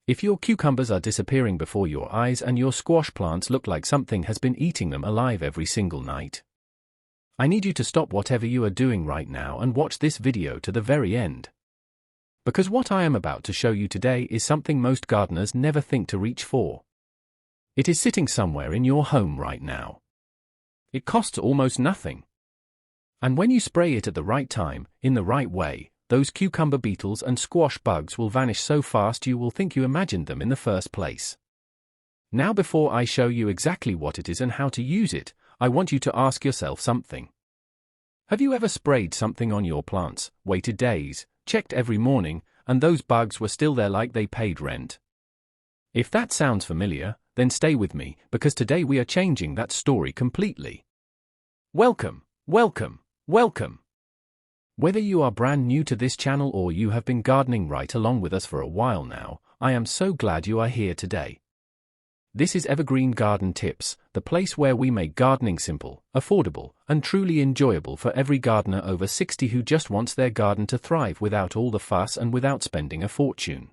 If your cucumbers are disappearing before your eyes and your squash plants look like something has been eating them alive every single night, I need you to stop whatever you are doing right now and watch this video to the very end. Because what I am about to show you today is something most gardeners never think to reach for. It is sitting somewhere in your home right now. It costs almost nothing. And when you spray it at the right time, in the right way, those cucumber beetles and squash bugs will vanish so fast you will think you imagined them in the first place. Now, before I show you exactly what it is and how to use it, I want you to ask yourself something. Have you ever sprayed something on your plants, waited days, checked every morning, and those bugs were still there like they paid rent? If that sounds familiar, then stay with me, because today we are changing that story completely. Welcome, welcome, welcome. Whether you are brand new to this channel or you have been gardening right along with us for a while now, I am so glad you are here today. This is Evergreen Garden Tips, the place where we make gardening simple, affordable, and truly enjoyable for every gardener over 60 who just wants their garden to thrive without all the fuss and without spending a fortune.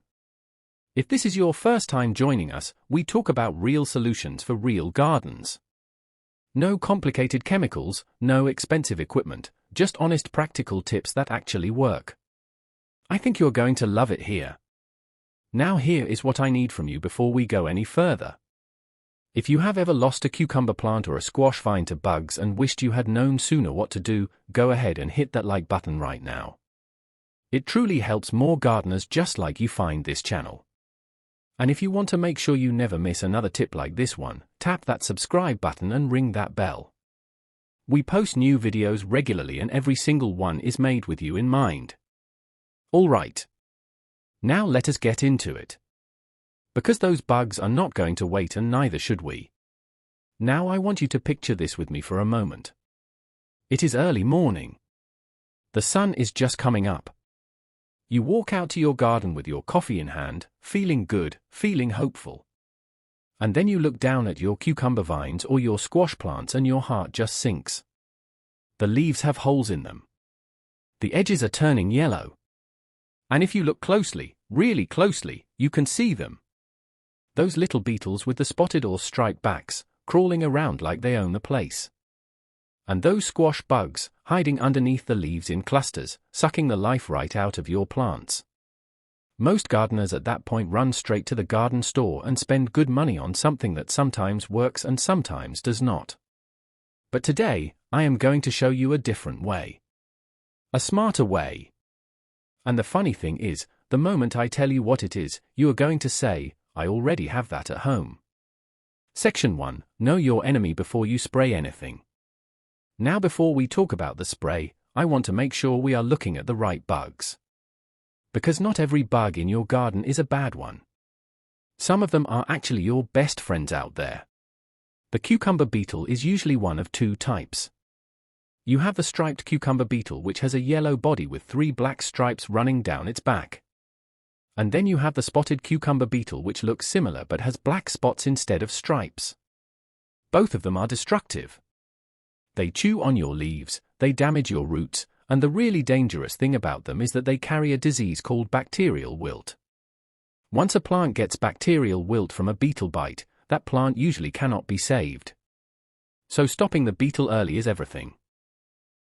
If this is your first time joining us, we talk about real solutions for real gardens. No complicated chemicals, no expensive equipment, just honest practical tips that actually work. I think you're going to love it here. Now here is what I need from you before we go any further. If you have ever lost a cucumber plant or a squash vine to bugs and wished you had known sooner what to do, go ahead and hit that like button right now. It truly helps more gardeners just like you find this channel. And if you want to make sure you never miss another tip like this one, tap that subscribe button and ring that bell. We post new videos regularly and every single one is made with you in mind. Alright. Now let us get into it. Because those bugs are not going to wait and neither should we. Now I want you to picture this with me for a moment. It is early morning. The sun is just coming up. You walk out to your garden with your coffee in hand, feeling good, feeling hopeful. And then you look down at your cucumber vines or your squash plants and your heart just sinks. The leaves have holes in them. The edges are turning yellow. And if you look closely, really closely, you can see them. Those little beetles with the spotted or striped backs, crawling around like they own the place. And those squash bugs, hiding underneath the leaves in clusters, sucking the life right out of your plants. Most gardeners at that point run straight to the garden store and spend good money on something that sometimes works and sometimes does not. But today, I am going to show you a different way. A smarter way. And the funny thing is, the moment I tell you what it is, you are going to say, I already have that at home. Section 1. Know your enemy before you spray anything. Now before we talk about the spray, I want to make sure we are looking at the right bugs. Because not every bug in your garden is a bad one. Some of them are actually your best friends out there. The cucumber beetle is usually one of two types. You have the striped cucumber beetle, which has a yellow body with 3 black stripes running down its back. And then you have the spotted cucumber beetle, which looks similar but has black spots instead of stripes. Both of them are destructive. They chew on your leaves, they damage your roots, and the really dangerous thing about them is that they carry a disease called bacterial wilt. Once a plant gets bacterial wilt from a beetle bite, that plant usually cannot be saved. So stopping the beetle early is everything.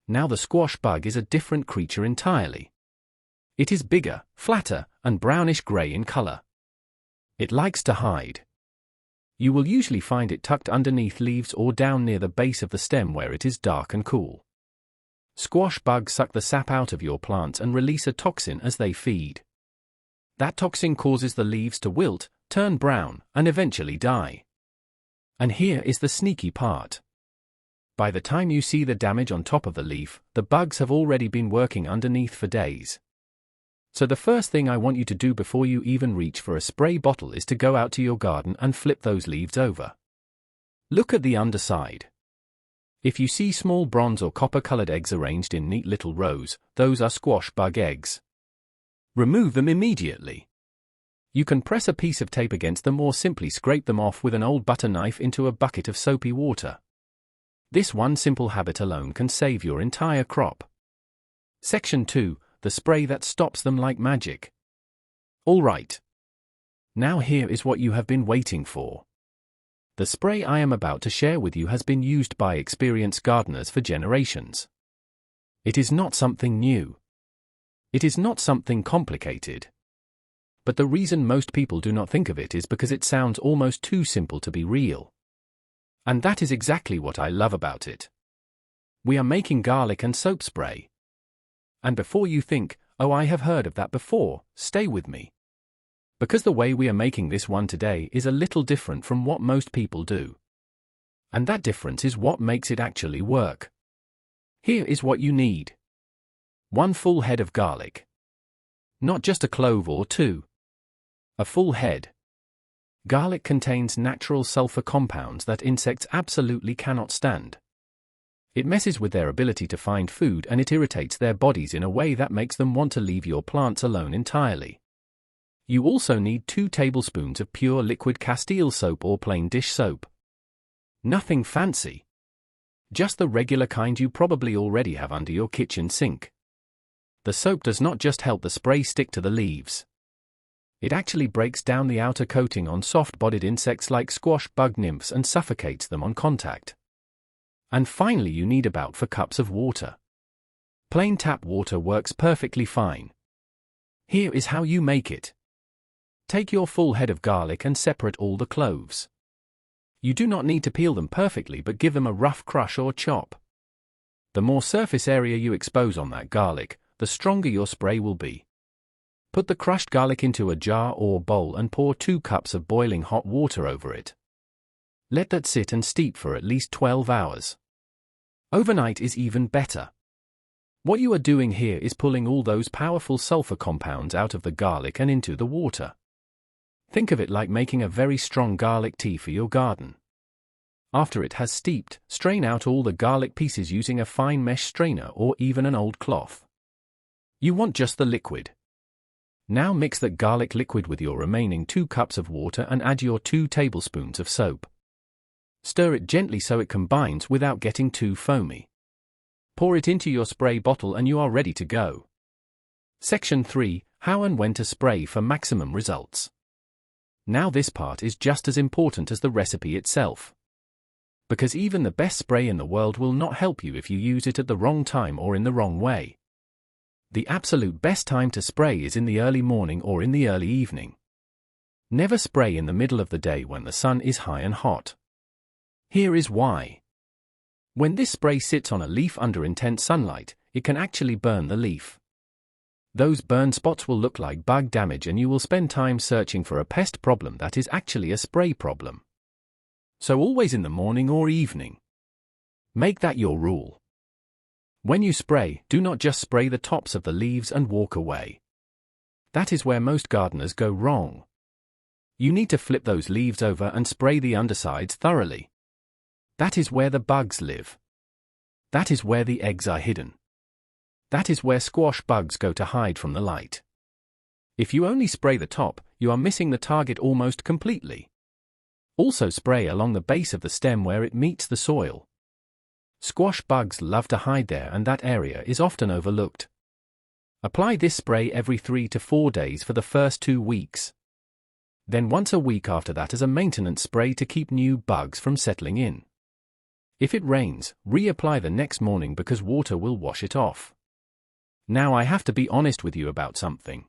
Now the squash bug is a different creature entirely. It is bigger, flatter, and brownish-gray in color. It likes to hide. You will usually find it tucked underneath leaves or down near the base of the stem where it is dark and cool. Squash bugs suck the sap out of your plants and release a toxin as they feed. That toxin causes the leaves to wilt, turn brown, and eventually die. And here is the sneaky part. By the time you see the damage on top of the leaf, the bugs have already been working underneath for days. So the first thing I want you to do before you even reach for a spray bottle is to go out to your garden and flip those leaves over. Look at the underside. If you see small bronze or copper-colored eggs arranged in neat little rows, those are squash bug eggs. Remove them immediately. You can press a piece of tape against them or simply scrape them off with an old butter knife into a bucket of soapy water. This one simple habit alone can save your entire crop. Section 2. The spray that stops them like magic. Alright. Now here is what you have been waiting for. The spray I am about to share with you has been used by experienced gardeners for generations. It is not something new. It is not something complicated. But the reason most people do not think of it is because it sounds almost too simple to be real. And that is exactly what I love about it. We are making garlic and soap spray. And before you think, oh, I have heard of that before, stay with me. Because the way we are making this one today is a little different from what most people do. And that difference is what makes it actually work. Here is what you need. 1 full head of garlic. Not just a clove or 2. A full head. Garlic contains natural sulfur compounds that insects absolutely cannot stand. It messes with their ability to find food and it irritates their bodies in a way that makes them want to leave your plants alone entirely. You also need 2 tablespoons of pure liquid Castile soap or plain dish soap. Nothing fancy. Just the regular kind you probably already have under your kitchen sink. The soap does not just help the spray stick to the leaves. It actually breaks down the outer coating on soft-bodied insects like squash bug nymphs and suffocates them on contact. And finally you need about 4 cups of water. Plain tap water works perfectly fine. Here is how you make it. Take your full head of garlic and separate all the cloves. You do not need to peel them perfectly but give them a rough crush or chop. The more surface area you expose on that garlic, the stronger your spray will be. Put the crushed garlic into a jar or bowl and pour 2 cups of boiling hot water over it. Let that sit and steep for at least 12 hours. Overnight is even better. What you are doing here is pulling all those powerful sulfur compounds out of the garlic and into the water. Think of it like making a very strong garlic tea for your garden. After it has steeped, strain out all the garlic pieces using a fine mesh strainer or even an old cloth. You want just the liquid. Now mix that garlic liquid with your remaining 2 cups of water and add your 2 tablespoons of soap. Stir it gently so it combines without getting too foamy. Pour it into your spray bottle and you are ready to go. Section 3: How and when to spray for maximum results. Now this part is just as important as the recipe itself. Because even the best spray in the world will not help you if you use it at the wrong time or in the wrong way. The absolute best time to spray is in the early morning or in the early evening. Never spray in the middle of the day when the sun is high and hot. Here is why. When this spray sits on a leaf under intense sunlight, it can actually burn the leaf. Those burn spots will look like bug damage and you will spend time searching for a pest problem that is actually a spray problem. So always in the morning or evening. Make that your rule. When you spray, do not just spray the tops of the leaves and walk away. That is where most gardeners go wrong. You need to flip those leaves over and spray the undersides thoroughly. That is where the bugs live. That is where the eggs are hidden. That is where squash bugs go to hide from the light. If you only spray the top, you are missing the target almost completely. Also spray along the base of the stem where it meets the soil. Squash bugs love to hide there and that area is often overlooked. Apply this spray every 3 to 4 days for the first 2 weeks. Then once a week after that as a maintenance spray to keep new bugs from settling in. If it rains, reapply the next morning because water will wash it off. Now I have to be honest with you about something.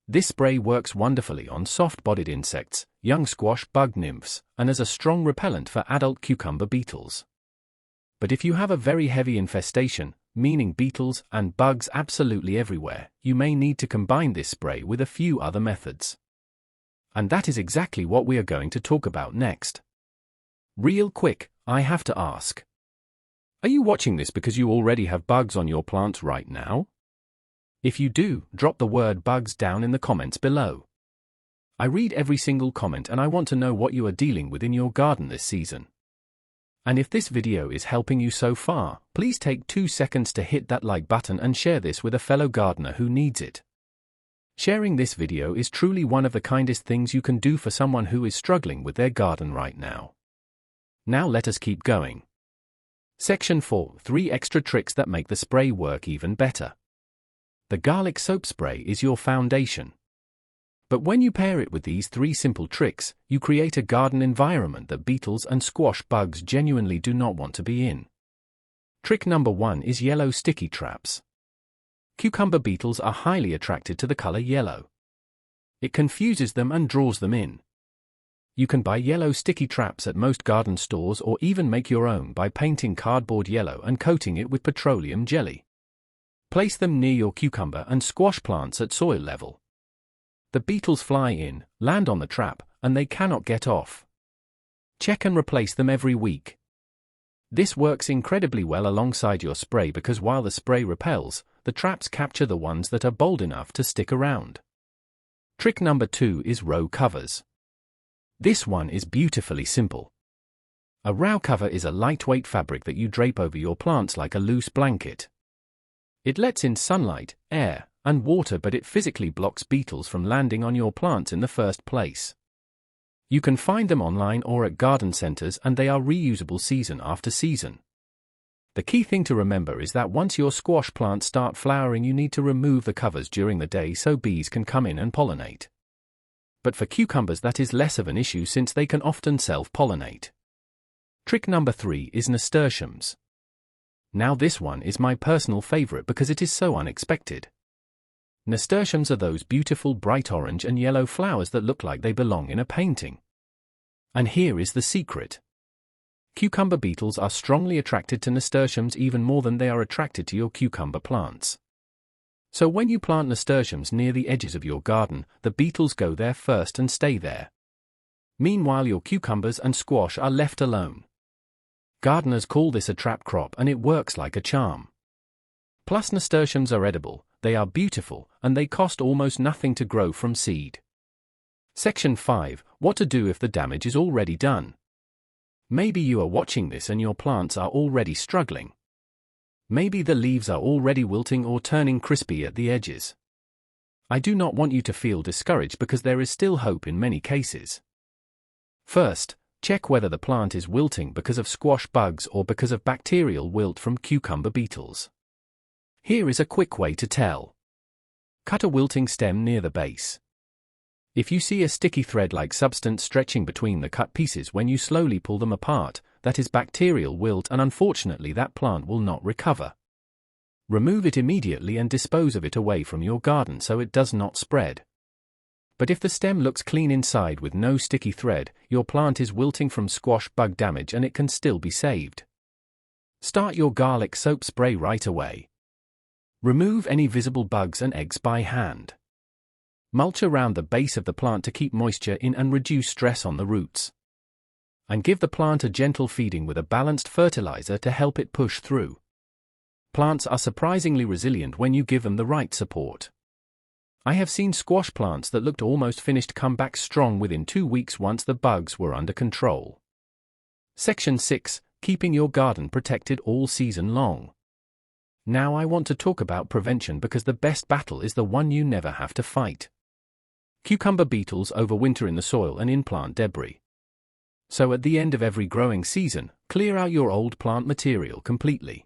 This spray works wonderfully on soft-bodied insects, young squash bug nymphs, and as a strong repellent for adult cucumber beetles. But if you have a very heavy infestation, meaning beetles and bugs absolutely everywhere, you may need to combine this spray with a few other methods. And that is exactly what we are going to talk about next. Real quick, I have to ask. Are you watching this because you already have bugs on your plants right now? If you do, drop the word bugs down in the comments below. I read every single comment and I want to know what you are dealing with in your garden this season. And if this video is helping you so far, please take 2 seconds to hit that like button and share this with a fellow gardener who needs it. Sharing this video is truly one of the kindest things you can do for someone who is struggling with their garden right now. Now let us keep going. Section 4: 3 extra tricks that make the spray work even better. The garlic soap spray is your foundation. But when you pair it with these 3 simple tricks, you create a garden environment that beetles and squash bugs genuinely do not want to be in. Trick number 1 is yellow sticky traps. Cucumber beetles are highly attracted to the color yellow. It confuses them and draws them in. You can buy yellow sticky traps at most garden stores or even make your own by painting cardboard yellow and coating it with petroleum jelly. Place them near your cucumber and squash plants at soil level. The beetles fly in, land on the trap, and they cannot get off. Check and replace them every week. This works incredibly well alongside your spray because while the spray repels, the traps capture the ones that are bold enough to stick around. Trick number 2 is row covers. This one is beautifully simple. A row cover is a lightweight fabric that you drape over your plants like a loose blanket. It lets in sunlight, air, and water, but it physically blocks beetles from landing on your plants in the first place. You can find them online or at garden centers, and they are reusable season after season. The key thing to remember is that once your squash plants start flowering, you need to remove the covers during the day so bees can come in and pollinate. But for cucumbers that is less of an issue since they can often self-pollinate. Trick number 3 is nasturtiums. Now this one is my personal favorite because it is so unexpected. Nasturtiums are those beautiful bright orange and yellow flowers that look like they belong in a painting. And here is the secret. Cucumber beetles are strongly attracted to nasturtiums even more than they are attracted to your cucumber plants. So when you plant nasturtiums near the edges of your garden, the beetles go there first and stay there. Meanwhile, your cucumbers and squash are left alone. Gardeners call this a trap crop, and it works like a charm. Plus, nasturtiums are edible, they are beautiful, and they cost almost nothing to grow from seed. Section 5. What to do if the damage is already done. Maybe you are watching this and your plants are already struggling. Maybe the leaves are already wilting or turning crispy at the edges. I do not want you to feel discouraged because there is still hope in many cases. First, check whether the plant is wilting because of squash bugs or because of bacterial wilt from cucumber beetles. Here is a quick way to tell. Cut a wilting stem near the base. If you see a sticky thread-like substance stretching between the cut pieces when you slowly pull them apart, that is bacterial wilt, and unfortunately that plant will not recover. Remove it immediately and dispose of it away from your garden so it does not spread. But if the stem looks clean inside with no sticky thread, your plant is wilting from squash bug damage and it can still be saved. Start your garlic soap spray right away. Remove any visible bugs and eggs by hand. Mulch around the base of the plant to keep moisture in and reduce stress on the roots. And give the plant a gentle feeding with a balanced fertilizer to help it push through. Plants are surprisingly resilient when you give them the right support. I have seen squash plants that looked almost finished come back strong within 2 weeks once the bugs were under control. Section 6. Keeping your garden protected all season long. Now I want to talk about prevention because the best battle is the one you never have to fight. Cucumber beetles overwinter in the soil and in plant debris. So at the end of every growing season, clear out your old plant material completely.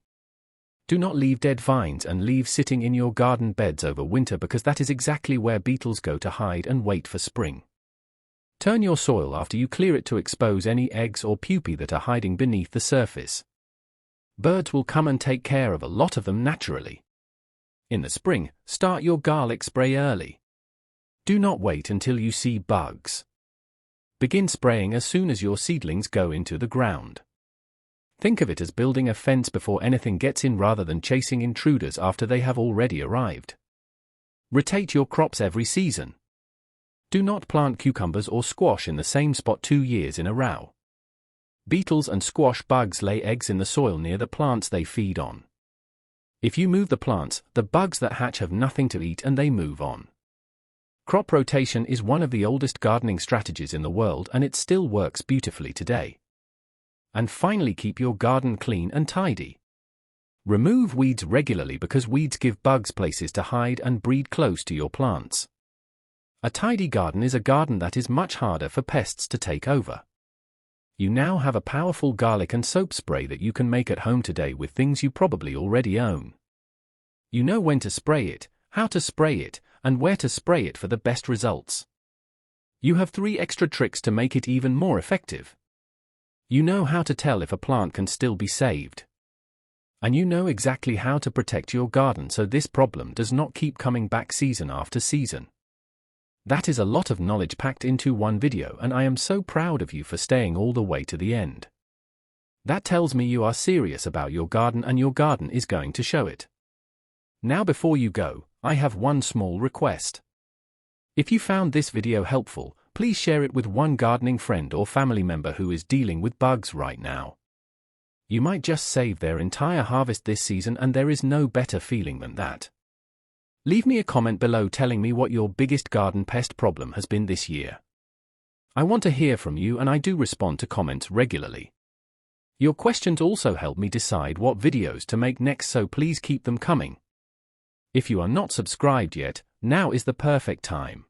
Do not leave dead vines and leaves sitting in your garden beds over winter because that is exactly where beetles go to hide and wait for spring. Turn your soil after you clear it to expose any eggs or pupae that are hiding beneath the surface. Birds will come and take care of a lot of them naturally. In the spring, start your garlic spray early. Do not wait until you see bugs. Begin spraying as soon as your seedlings go into the ground. Think of it as building a fence before anything gets in rather than chasing intruders after they have already arrived. Rotate your crops every season. Do not plant cucumbers or squash in the same spot 2 years in a row. Beetles and squash bugs lay eggs in the soil near the plants they feed on. If you move the plants, the bugs that hatch have nothing to eat and they move on. Crop rotation is one of the oldest gardening strategies in the world and it still works beautifully today. And finally, keep your garden clean and tidy. Remove weeds regularly because weeds give bugs places to hide and breed close to your plants. A tidy garden is a garden that is much harder for pests to take over. You now have a powerful garlic and soap spray that you can make at home today with things you probably already own. You know when to spray it, how to spray it, and where to spray it for the best results. You have 3 extra tricks to make it even more effective. You know how to tell if a plant can still be saved. And you know exactly how to protect your garden so this problem does not keep coming back season after season. That is a lot of knowledge packed into one video, and I am so proud of you for staying all the way to the end. That tells me you are serious about your garden and your garden is going to show it. Now before you go, I have one small request. If you found this video helpful, please share it with one gardening friend or family member who is dealing with bugs right now. You might just save their entire harvest this season, and there is no better feeling than that. Leave me a comment below telling me what your biggest garden pest problem has been this year. I want to hear from you, and I do respond to comments regularly. Your questions also help me decide what videos to make next, so please keep them coming. If you are not subscribed yet, now is the perfect time.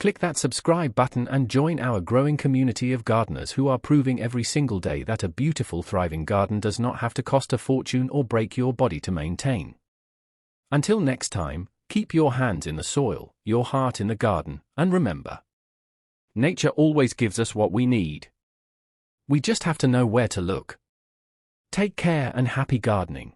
Click that subscribe button and join our growing community of gardeners who are proving every single day that a beautiful, thriving garden does not have to cost a fortune or break your body to maintain. Until next time, keep your hands in the soil, your heart in the garden, and remember, nature always gives us what we need. We just have to know where to look. Take care and happy gardening.